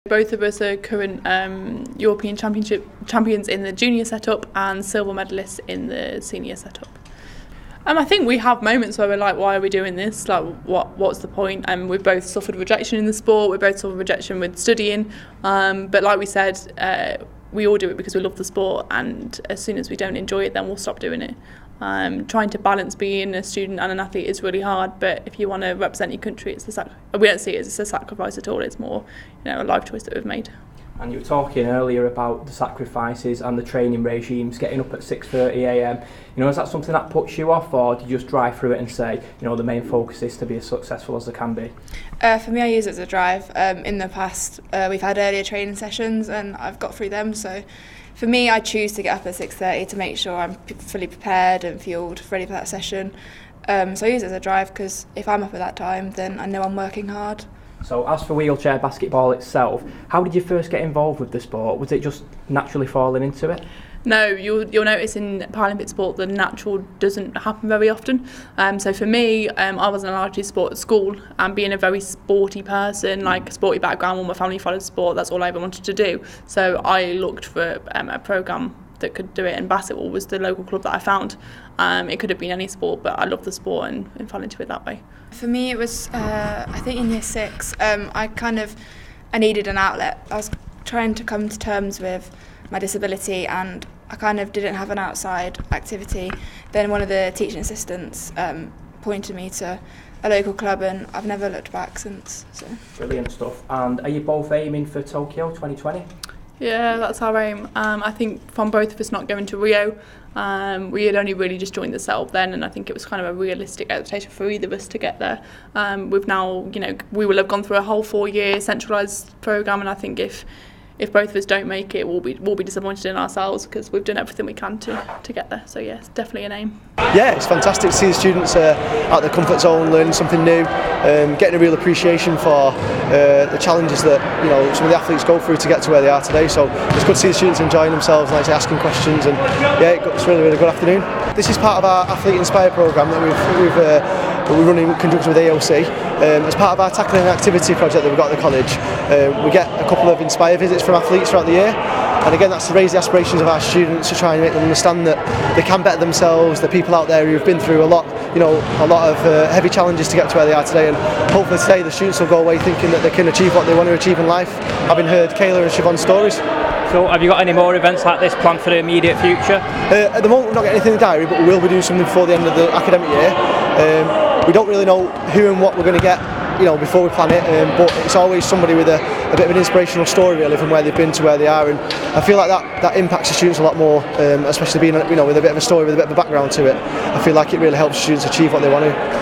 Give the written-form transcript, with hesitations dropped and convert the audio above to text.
Both of us are current European Championship champions in the junior setup and silver medalists in the senior setup. I think we have moments where we're like, why are we doing this? Like, what's the point? We've both suffered rejection in the sport, we've both suffered rejection with studying, but like we said, we all do it because we love the sport, and as soon as we don't enjoy it, then we'll stop doing it. Trying to balance being a student and an athlete is really hard, but if you want to represent your country, we don't see it as a sacrifice at all. It's more, a life choice that we've made. And you were talking earlier about the sacrifices and the training regimes, getting up at 6:30 a.m. Is that something that puts you off, or do you just drive through it and say, the main focus is to be as successful as they can be? For me, I use it as a drive. In the past, we've had earlier training sessions and I've got through them, so for me, I choose to get up at 6:30 to make sure I'm fully prepared and fueled, ready for that session. So I use it as a drive because if I'm up at that time, then I know I'm working hard. So as for wheelchair basketball itself, how did you first get involved with the sport? Was it just naturally falling into it? No, you'll notice in Paralympic sport the natural doesn't happen very often. So for me, I wasn't allowed to do sport at school, and being a very sporty person, like a sporty background, all my family followed sport, that's all I ever wanted to do. So I looked for a programme that could do it, and basketball was the local club that I found. It could have been any sport, but I loved the sport and fell into it that way. For me, it was, I think in year 6, I needed an outlet. I was trying to come to terms with my disability, and I kind of didn't have an outside activity. Then one of the teaching assistants pointed me to a local club, and I've never looked back since. So. Brilliant stuff. And are you both aiming for Tokyo 2020? Yeah, that's our aim. I think from both of us not going to Rio, we had only really just joined the setup then, and I think it was kind of a realistic expectation for either of us to get there. We've now, we will have gone through a whole 4-year centralised programme, and I think if both of us don't make it, we'll be disappointed in ourselves because we've done everything we can to get there. So yeah, it's definitely an aim. Yeah, it's fantastic to see the students out their comfort zone, learning something new, getting a real appreciation for the challenges that some of the athletes go through to get to where they are today. So it's good to see the students enjoying themselves, like asking questions, and yeah, it's really, really good afternoon. This is part of our Athlete Inspire programme that we run in conjunction with AOC. As part of our tackling and activity project that we've got at the college, we get a couple of Inspire visits from athletes throughout the year, and again that's to raise the aspirations of our students, to try and make them understand that they can better themselves. There are people out there who've been through a lot of heavy challenges to get to where they are today, and hopefully today the students will go away thinking that they can achieve what they want to achieve in life, having heard Kayla and Siobhan's stories. So have you got any more events like this planned for the immediate future? At the moment we're not getting anything in the diary, but we will be doing something before the end of the academic year. We don't really know who and what we're going to get before we plan it, but it's always somebody with a bit of an inspirational story really from where they've been to where they are, and I feel like that impacts the students a lot more, especially being with a bit of a story, with a bit of a background to it. I feel like it really helps students achieve what they want to.